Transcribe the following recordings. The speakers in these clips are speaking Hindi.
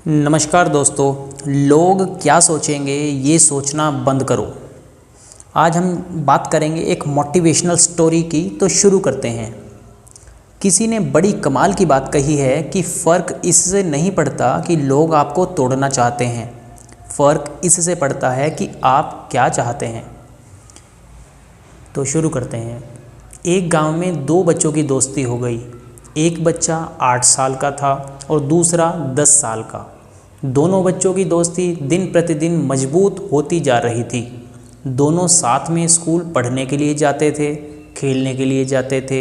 नमस्कार दोस्तों। लोग क्या सोचेंगे ये सोचना बंद करो। आज हम बात करेंगे एक मोटिवेशनल स्टोरी की। तो शुरू करते हैं। किसी ने बड़ी कमाल की बात कही है कि फ़र्क इससे नहीं पड़ता कि लोग आपको तोड़ना चाहते हैं, फ़र्क इससे पड़ता है कि आप क्या चाहते हैं। तो शुरू करते हैं। एक गांव में दो बच्चों की दोस्ती हो गई। एक बच्चा 8 साल का था और दूसरा 10 साल का। दोनों बच्चों की दोस्ती दिन प्रतिदिन मजबूत होती जा रही थी। दोनों साथ में स्कूल पढ़ने के लिए जाते थे, खेलने के लिए जाते थे।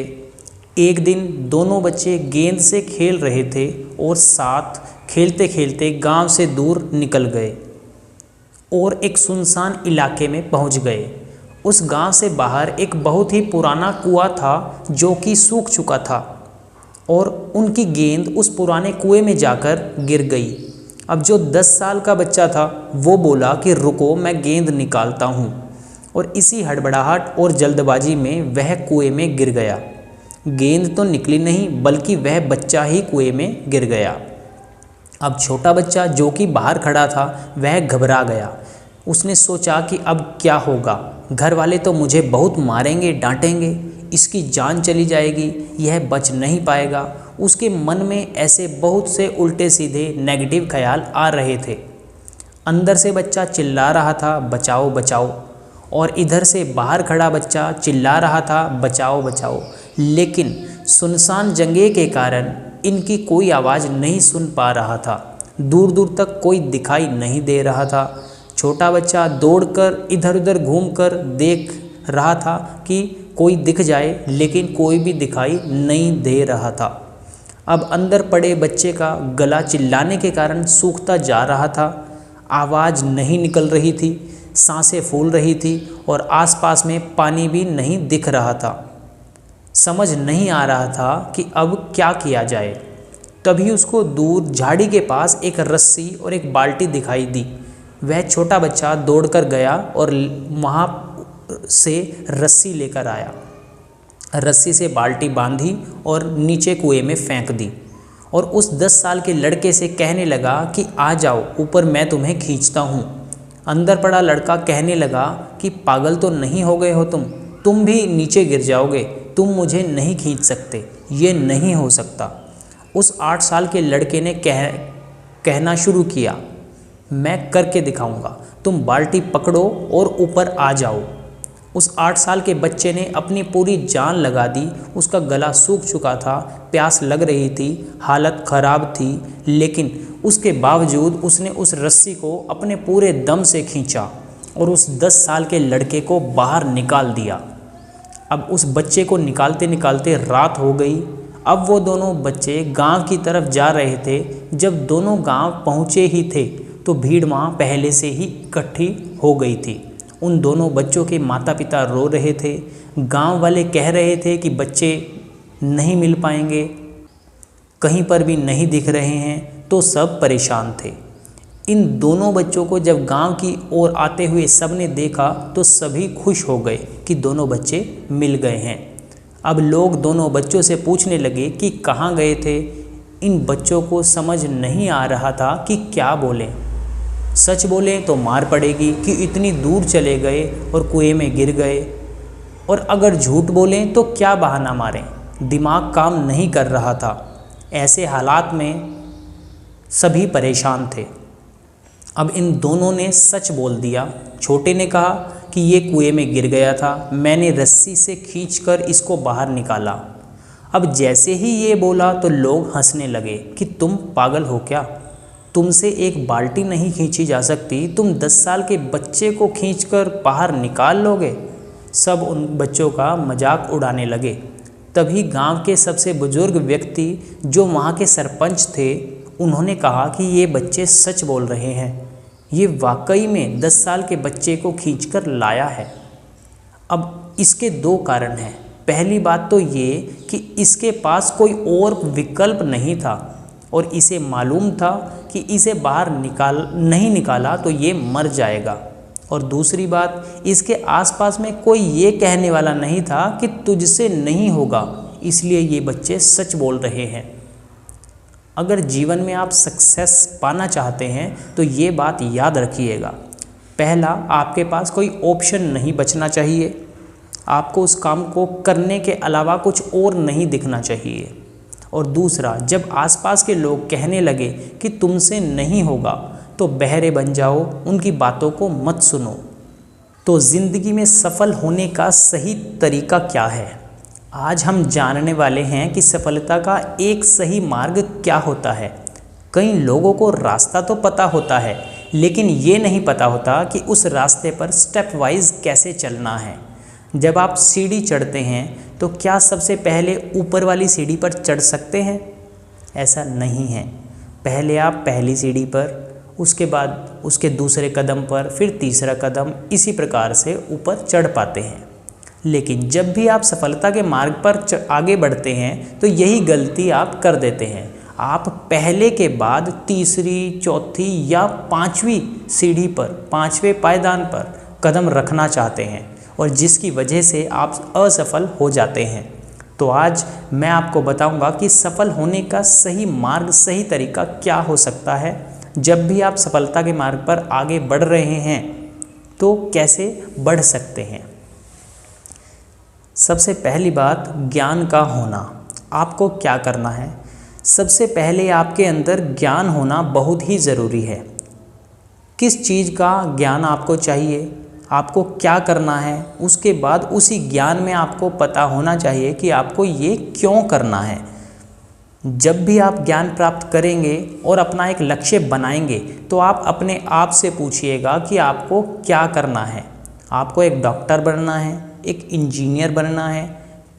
एक दिन दोनों बच्चे गेंद से खेल रहे थे और साथ खेलते खेलते गांव से दूर निकल गए और एक सुनसान इलाके में पहुंच गए। उस गांव से बाहर एक बहुत ही पुराना कुआं था जो कि सूख चुका था और उनकी गेंद उस पुराने कुएं में जाकर गिर गई। अब जो 10 साल का बच्चा था वो बोला कि रुको, मैं गेंद निकालता हूँ, और इसी हड़बड़ाहट और जल्दबाजी में वह कुएं में गिर गया। गेंद तो निकली नहीं बल्कि वह बच्चा ही कुएं में गिर गया। अब छोटा बच्चा जो कि बाहर खड़ा था वह घबरा गया। उसने सोचा कि अब क्या होगा, घर वाले तो मुझे बहुत मारेंगे, डांटेंगे, इसकी जान चली जाएगी, यह बच नहीं पाएगा। उसके मन में ऐसे बहुत से उल्टे सीधे नेगेटिव ख्याल आ रहे थे। अंदर से बच्चा चिल्ला रहा था बचाओ बचाओ, और इधर से बाहर खड़ा बच्चा चिल्ला रहा था बचाओ बचाओ। लेकिन सुनसान जगह के कारण इनकी कोई आवाज़ नहीं सुन पा रहा था। दूर दूर तक कोई दिखाई नहीं दे रहा था। छोटा बच्चा दौड़कर इधर उधर घूमकर देख रहा था कि कोई दिख जाए, लेकिन कोई भी दिखाई नहीं दे रहा था। अब अंदर पड़े बच्चे का गला चिल्लाने के कारण सूखता जा रहा था। आवाज़ नहीं निकल रही थी, सांसें फूल रही थी और आसपास में पानी भी नहीं दिख रहा था। समझ नहीं आ रहा था कि अब क्या किया जाए। तभी उसको दूर झाड़ी के पास एक रस्सी और एक बाल्टी दिखाई दी। वह छोटा बच्चा दौड़कर गया और वहाँ से रस्सी लेकर आया। रस्सी से बाल्टी बांधी और नीचे कुएं में फेंक दी और उस 10 साल के लड़के से कहने लगा कि आ जाओ ऊपर, मैं तुम्हें खींचता हूँ। अंदर पड़ा लड़का कहने लगा कि पागल तो नहीं हो गए हो तुम भी नीचे गिर जाओगे, तुम मुझे नहीं खींच सकते, ये नहीं हो सकता। उस 8 साल के लड़के ने कहना शुरू किया, मैं करके दिखाऊंगा, तुम बाल्टी पकड़ो और ऊपर आ जाओ। उस 8 साल के बच्चे ने अपनी पूरी जान लगा दी। उसका गला सूख चुका था, प्यास लग रही थी, हालत ख़राब थी, लेकिन उसके बावजूद उसने उस रस्सी को अपने पूरे दम से खींचा और उस 10 साल के लड़के को बाहर निकाल दिया। अब उस बच्चे को निकालते निकालते रात हो गई। अब वो दोनों बच्चे गांव की तरफ जा रहे थे। जब दोनों गांव पहुँचे ही थे तो भीड़ वहाँ पहले से ही इकट्ठी हो गई थी। उन दोनों बच्चों के माता पिता रो रहे थे। गांव वाले कह रहे थे कि बच्चे नहीं मिल पाएंगे, कहीं पर भी नहीं दिख रहे हैं, तो सब परेशान थे। इन दोनों बच्चों को जब गांव की ओर आते हुए सबने देखा तो सभी खुश हो गए कि दोनों बच्चे मिल गए हैं। अब लोग दोनों बच्चों से पूछने लगे कि कहाँ गए थे। इन बच्चों को समझ नहीं आ रहा था कि क्या बोलें। सच बोलें तो मार पड़ेगी कि इतनी दूर चले गए और कुएं में गिर गए, और अगर झूठ बोलें तो क्या बहाना मारें। दिमाग काम नहीं कर रहा था। ऐसे हालात में सभी परेशान थे। अब इन दोनों ने सच बोल दिया। छोटे ने कहा कि ये कुएं में गिर गया था, मैंने रस्सी से खींचकर इसको बाहर निकाला। अब जैसे ही ये बोला तो लोग हंसने लगे कि तुम पागल हो क्या, तुमसे एक बाल्टी नहीं खींची जा सकती, तुम 10 साल के बच्चे को खींचकर बाहर निकाल लोगे। सब उन बच्चों का मजाक उड़ाने लगे। तभी गांव के सबसे बुजुर्ग व्यक्ति जो वहाँ के सरपंच थे, उन्होंने कहा कि ये बच्चे सच बोल रहे हैं, ये वाकई में 10 साल के बच्चे को खींचकर लाया है। अब इसके 2 कारण हैं। पहली बात तो ये कि इसके पास कोई और विकल्प नहीं था और इसे मालूम था कि इसे बाहर नहीं निकाला तो ये मर जाएगा। और दूसरी बात, इसके आसपास में कोई ये कहने वाला नहीं था कि तुझसे नहीं होगा, इसलिए ये बच्चे सच बोल रहे हैं। अगर जीवन में आप सक्सेस पाना चाहते हैं तो ये बात याद रखिएगा, पहला, आपके पास कोई ऑप्शन नहीं बचना चाहिए। आपको उस काम को करने के अलावा कुछ और नहीं दिखना चाहिए। और दूसरा, जब आसपास के लोग कहने लगे कि तुमसे नहीं होगा तो बहरे बन जाओ, उनकी बातों को मत सुनो। तो ज़िंदगी में सफल होने का सही तरीका क्या है, आज हम जानने वाले हैं कि सफलता का एक सही मार्ग क्या होता है। कई लोगों को रास्ता तो पता होता है, लेकिन ये नहीं पता होता कि उस रास्ते पर स्टेप वाइज कैसे चलना है। जब आप सीढ़ी चढ़ते हैं तो क्या सबसे पहले ऊपर वाली सीढ़ी पर चढ़ सकते हैं? ऐसा नहीं है। पहले आप पहली सीढ़ी पर, उसके बाद उसके दूसरे कदम पर, फिर तीसरा कदम, इसी प्रकार से ऊपर चढ़ पाते हैं। लेकिन जब भी आप सफलता के मार्ग पर आगे बढ़ते हैं तो यही गलती आप कर देते हैं। आप पहले के बाद तीसरी, चौथी या पांचवी सीढ़ी पर, पांचवें पायदान पर कदम रखना चाहते हैं और जिसकी वजह से आप असफल हो जाते हैं। तो आज मैं आपको बताऊंगा कि सफल होने का सही मार्ग, सही तरीका क्या हो सकता है। जब भी आप सफलता के मार्ग पर आगे बढ़ रहे हैं तो कैसे बढ़ सकते हैं। सबसे पहली बात, ज्ञान का होना। आपको क्या करना है? सबसे पहले आपके अंदर ज्ञान होना बहुत ही ज़रूरी है। किस चीज़ का ज्ञान आपको चाहिए, आपको क्या करना है, उसके बाद उसी ज्ञान में आपको पता होना चाहिए कि आपको ये क्यों करना है। जब भी आप ज्ञान प्राप्त करेंगे और अपना एक लक्ष्य बनाएंगे तो आप अपने आप से पूछिएगा कि आपको क्या करना है। आपको एक डॉक्टर बनना है, एक इंजीनियर बनना है,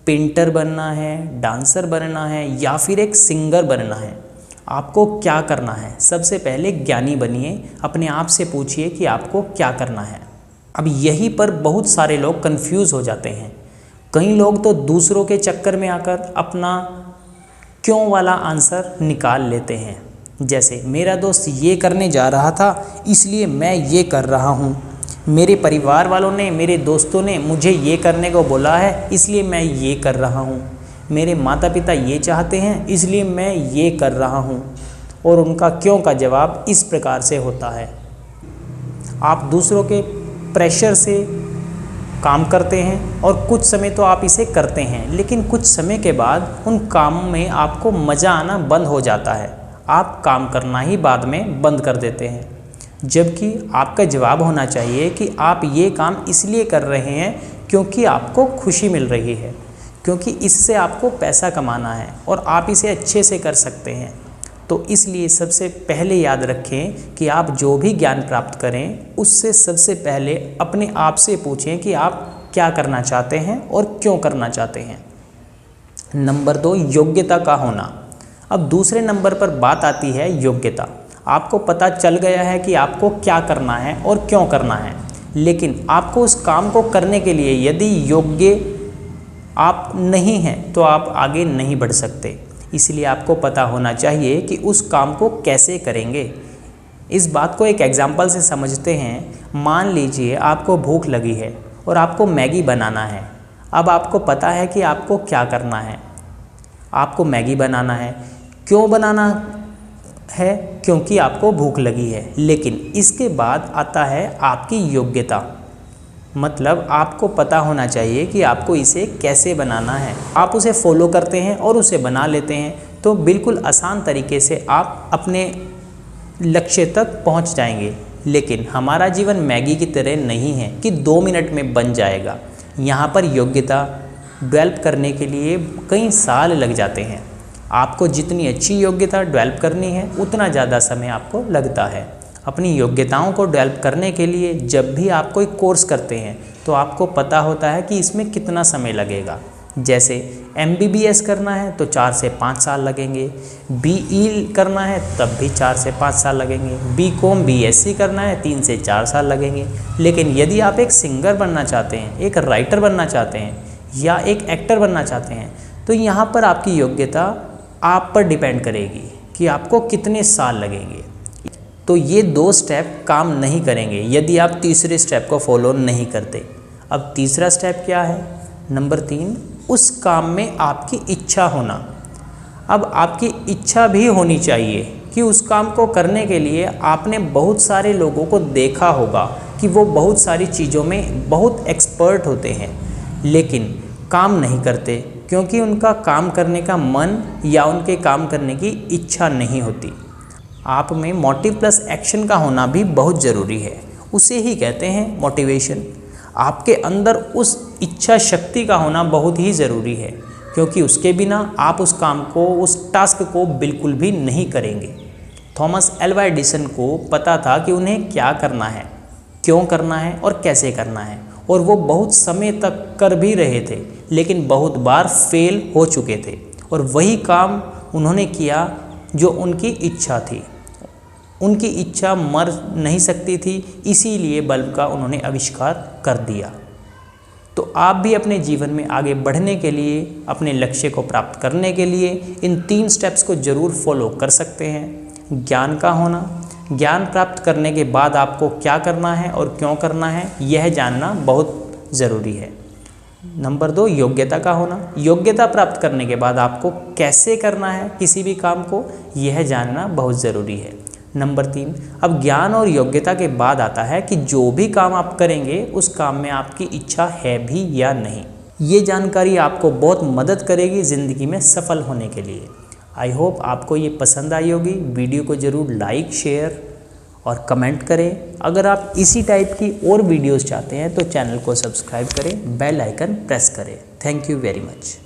पेंटर बनना है, डांसर बनना है या फिर एक सिंगर बनना है। आपको क्या करना है? सबसे पहले ज्ञानी बनिए, अपने आप से पूछिए कि आपको क्या करना है। अब यहीं पर बहुत सारे लोग कंफ्यूज हो जाते हैं। कई लोग तो दूसरों के चक्कर में आकर अपना क्यों वाला आंसर निकाल लेते हैं। जैसे, मेरा दोस्त ये करने जा रहा था इसलिए मैं ये कर रहा हूँ, मेरे परिवार वालों ने, मेरे दोस्तों ने मुझे ये करने को बोला है इसलिए मैं ये कर रहा हूँ, मेरे माता पिता ये चाहते हैं इसलिए मैं ये कर रहा हूँ। और उनका क्यों का जवाब इस प्रकार से होता है। आप दूसरों के प्रेशर से काम करते हैं और कुछ समय तो आप इसे करते हैं, लेकिन कुछ समय के बाद उन कामों में आपको मज़ा आना बंद हो जाता है। आप काम करना ही बाद में बंद कर देते हैं। जबकि आपका जवाब होना चाहिए कि आप ये काम इसलिए कर रहे हैं क्योंकि आपको खुशी मिल रही है, क्योंकि इससे आपको पैसा कमाना है और आप इसे अच्छे से कर सकते हैं। तो इसलिए सबसे पहले याद रखें कि आप जो भी ज्ञान प्राप्त करें उससे सबसे पहले अपने आप से पूछें कि आप क्या करना चाहते हैं और क्यों करना चाहते हैं। नंबर 2, योग्यता का होना। अब दूसरे नंबर पर बात आती है योग्यता। आपको पता चल गया है कि आपको क्या करना है और क्यों करना है, लेकिन आपको उस काम को करने के लिए यदि योग्य आप नहीं हैं तो आप आगे नहीं बढ़ सकते। इसलिए आपको पता होना चाहिए कि उस काम को कैसे करेंगे। इस बात को एक एग्जाम्पल से समझते हैं। मान लीजिए आपको भूख लगी है और आपको मैगी बनाना है। अब आपको पता है कि आपको क्या करना है। आपको मैगी बनाना है। क्यों बनाना है? क्योंकि आपको भूख लगी है। लेकिन इसके बाद आता है आपकी योग्यता, मतलब आपको पता होना चाहिए कि आपको इसे कैसे बनाना है। आप उसे फॉलो करते हैं और उसे बना लेते हैं तो बिल्कुल आसान तरीके से आप अपने लक्ष्य तक पहुंच जाएंगे। लेकिन हमारा जीवन मैगी की तरह नहीं है कि 2 मिनट में बन जाएगा। यहाँ पर योग्यता डेवलप करने के लिए कई साल लग जाते हैं। आपको जितनी अच्छी योग्यता डेवलप करनी है उतना ज़्यादा समय आपको लगता है। अपनी योग्यताओं को डेवलप करने के लिए जब भी आप कोई कोर्स करते हैं तो आपको पता होता है कि इसमें कितना समय लगेगा। जैसे MBBS करना है तो 4 से 5 साल लगेंगे, BE करना है तब भी 4 से 5 साल लगेंगे, BCom BSc करना है 3 से 4 साल लगेंगे। लेकिन यदि आप एक सिंगर बनना चाहते हैं, एक राइटर बनना चाहते हैं या एक एक्टर बनना चाहते हैं तो यहाँ पर आपकी योग्यता आप पर डिपेंड करेगी कि आपको कितने साल लगेंगे। तो ये 2 स्टेप काम नहीं करेंगे यदि आप तीसरे स्टेप को फॉलो नहीं करते। अब तीसरा स्टेप क्या है? नंबर 3, उस काम में आपकी इच्छा होना। अब आपकी इच्छा भी होनी चाहिए कि उस काम को करने के लिए आपने बहुत सारे लोगों को देखा होगा कि वो बहुत सारी चीज़ों में बहुत एक्सपर्ट होते हैं, लेकिन काम नहीं करते क्योंकि उनका काम करने का मन या उनके काम करने की इच्छा नहीं होती। आप में मोटिव प्लस एक्शन का होना भी बहुत ज़रूरी है, उसे ही कहते हैं मोटिवेशन। आपके अंदर उस इच्छा शक्ति का होना बहुत ही ज़रूरी है, क्योंकि उसके बिना आप उस काम को, उस टास्क को बिल्कुल भी नहीं करेंगे। थॉमस एल्वा एडिसन को पता था कि उन्हें क्या करना है, क्यों करना है और कैसे करना है, और वो बहुत समय तक कर भी रहे थे, लेकिन बहुत बार फेल हो चुके थे। और वही काम उन्होंने किया जो उनकी इच्छा थी। उनकी इच्छा मर नहीं सकती थी, इसीलिए बल्ब का उन्होंने आविष्कार कर दिया। तो आप भी अपने जीवन में आगे बढ़ने के लिए, अपने लक्ष्य को प्राप्त करने के लिए इन 3 स्टेप्स को ज़रूर फॉलो कर सकते हैं। ज्ञान का होना, ज्ञान प्राप्त करने के बाद आपको क्या करना है और क्यों करना है यह जानना बहुत ज़रूरी है। नंबर 2, योग्यता का होना, योग्यता प्राप्त करने के बाद आपको कैसे करना है किसी भी काम को यह जानना बहुत ज़रूरी है। नंबर 3, अब ज्ञान और योग्यता के बाद आता है कि जो भी काम आप करेंगे उस काम में आपकी इच्छा है भी या नहीं। ये जानकारी आपको बहुत मदद करेगी ज़िंदगी में सफल होने के लिए। आई होप आपको ये पसंद आई होगी। वीडियो को ज़रूर लाइक, शेयर और कमेंट करें। अगर आप इसी टाइप की और वीडियोज़ चाहते हैं तो चैनल को सब्सक्राइब करें, बेल आइकन प्रेस करें। Thank you very much.